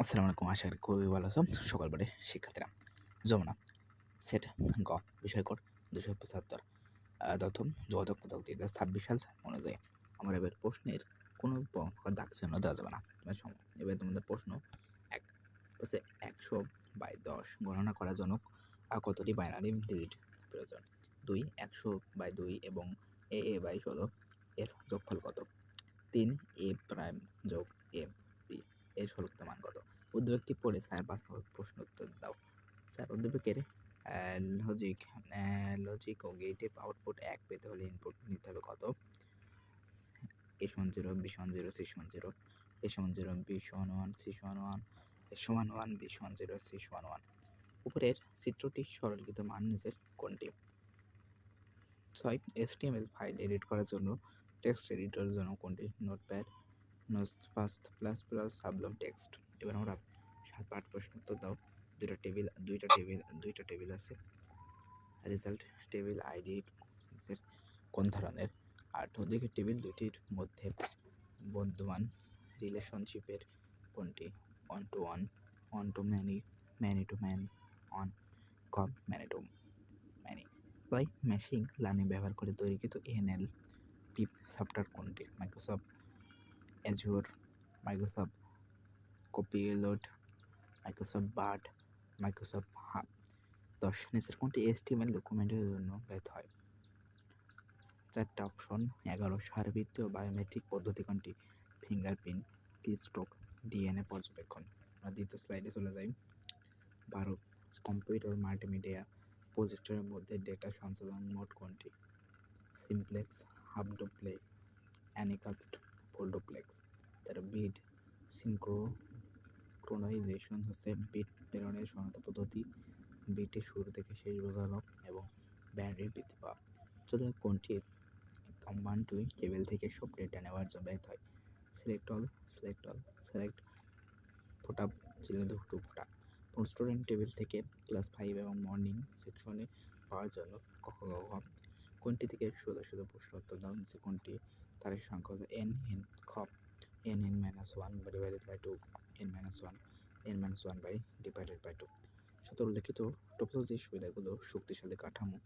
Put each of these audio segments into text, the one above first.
আসসালামু আলাইকুম। আশা করি খুবই ভালো আছো সকলবারে শিক্ষার্থীরা। যমুনা সেট গ বিষয় কোড 275 তথ্য যোগাযোগ প্রযুক্তি 2026 সাল অনুযায়ী আমার এবার প্রশ্নের কোনো প্রকার দাগ চিহ্ন দেওয়া যাবে না। এবার তোমাদের প্রশ্ন 1 হচ্ছে 100/10 গণনা করার জন্য কতটি বাইনারি ডিজিট প্রয়োজন? 2 100/2 এবং a/16 এর যোগফল কত? 3 a প্রাইম যোগ a বি এর সর্বোচ্চ মান কত? উদ্দীপকটি পড়ে স্যার বাস্তব প্রশ্ন উত্তর দাও। স্যার উদ্দীপকের লজিক ও গেটে আউটপুট 1 পেতে হলে ইনপুট নিতে হবে কত? a=0 b=0 c=0 a=0 b=1 c=1 a=1 b=0 c=1। উপরের চিত্রটি সরলীকৃত মান নিচের কোনটি? 6 HTML ফাইল এডিট করার জন্য টেক্সট এডিটরের জন্য কোনটি? নোটপ্যাড, নোটপ্যাড++, সাবলম টেক্সট। এবার আমরা 7-8 প্রশ্ন উত্তর দাও। দুইটা টেবিল আছে। রেজাল্ট টেবিল আইডি কোন ধরনের? আর ওদিকে টেবিল দুটির মধ্যে বর্তমান রিলেশনশিপের কোনটি? 1 to 1, 1 to many, many to many, on কম, many to many। তাই মেশিন লার্নিং ব্যবহার করে তৈরিকৃত NLP সফটওয়্যার কোনটি? Microsoft Azure, Microsoft Copilot, Microsoft Bard, Microsoft Hub. 10 নিচের কোনটি HTML ডকুমেন্টের জন্য ব্যবহৃত হয়? 4টা অপশন। 11 সারিবৃত্তীয় বায়োমেট্রিক পদ্ধতি কোনটি? ফিঙ্গারপ্রিন্ট, কিস্ট্রোক, ডিএনএ পর্যবেক্ষণ। আমরা দ্বিতীয় স্লাইডে চলে যাই। 12 কম্পিউটার মাল্টিমিডিয়া প্রজেক্টরের মধ্যে ডেটা সঞ্চালন মোড কোনটি? Simplex, half duplex, anycast, full duplex. তার বিট সিনক্রোনাইজেশন হচ্ছে বিট প্রেরণের সহায়তা পদ্ধতি, বিটের শুরু থেকে শেষ বোঝানো এবং ব্যান্ডউইথ বৃদ্ধি পাওয়া। যদি কোনটি কমান্ড কেবল থেকে সব ডেটা নেওয়ার জন্য ব্যবহৃত হয়? সিলেক্ট ফোটা চিহ্নিত ফোটা। স্টুডেন্ট টেবিল থেকে ক্লাস 5 এবং মর্নিং সেকশনে পাওয়ার জন্য কোনটি থেকে শুধু প্রশ্ন উত্তর দাও। যে কোনটি তার সংখ্যা হচ্ছে n -1 divided by 2 n-1 divided by 2। সুতরাং লিখিত টপোলজির সুবিধাগুলো শক্তিশালী কাঠামো,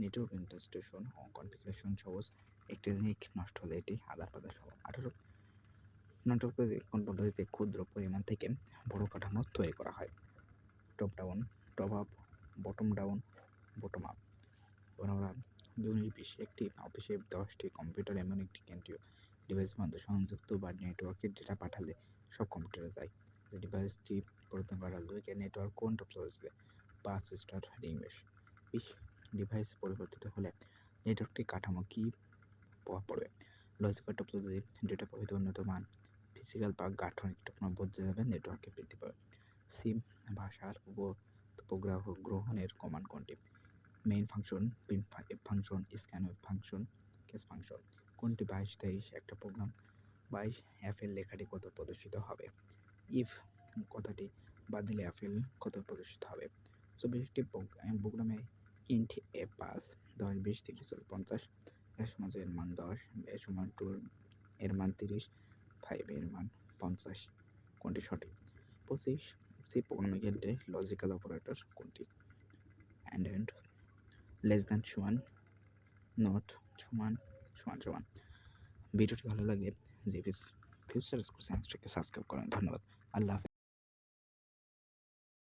নেটওয়ার্ক ইন্টারস্টেশন ও কনফিগারেশন সহজ। একটি লিঙ্ক নষ্ট হলে এটি আদার পাদার সহ। 18 নাটক কোন পদ্ধতিতে ক্ষুদ্র পরিমাণ থেকে বড় কাঠামো তৈরি করা হয়? Top down, top up, bottom down, bottom up. এবার আমরা 2020 একটি অফিসে 10টি কম্পিউটার এমন একটি কেন্দ্রীয় ডিভাইসের মধ্যে সংযুক্ত বা নেটওয়ার্কের ডেটা পাঠালে সব কম্পিউটারে যায়। যে ডিভাইসটি পরিবর্তন করা লুইকে নেটওয়ার্ক কোন টপোলজিতে? পাঁচ স্টার রিং মেশ। ডিভাইস পরিবর্তিত হলে নেটওয়ার্কটি কাঠামো কি প্রভাব পড়বে? লজিক্যাল টপোলজি ডেটা প্রবাহিত উন্নত মান, ফিজিক্যাল বা গাঠনিক টপোলজি বদলে যাবে, নেটওয়ার্কে বৃদ্ধি পাবে। সিম ভাষার উপগ্রহ গ্রহণের কমান্ড কোনটি? Main function, print function, scan function, case function. কোনটি 22-23 একটা প্রোগ্রাম? 22 অ্যাপেল লেখাটি কত প্রদর্শিত হবে? ইফ কথাটি বাদ দিলে অ্যাপেল কত প্রদর্শিত হবে? 24 একটি প্রোগ্রামে ইন্ট এ পাস 10 20 30 50 এর সমান এর মান 10 এর সমান 2 এর মান 30 5 এর মান 50। কোনটি সঠিক? 25 সি প্রোগ্রামিং ক্ষেত্রে লজিক্যাল অপারেটর কোনটি? অ্যান্ড লেস দ্যান সমান, নট সমান, সমান। ভিডিওটি ভালো লাগলে জিপিএস ফিউচার স্কুল সায়েন্সটাকে সাবস্ক্রাইব করেন। ধন্যবাদ। আল্লাহ হাফেজ।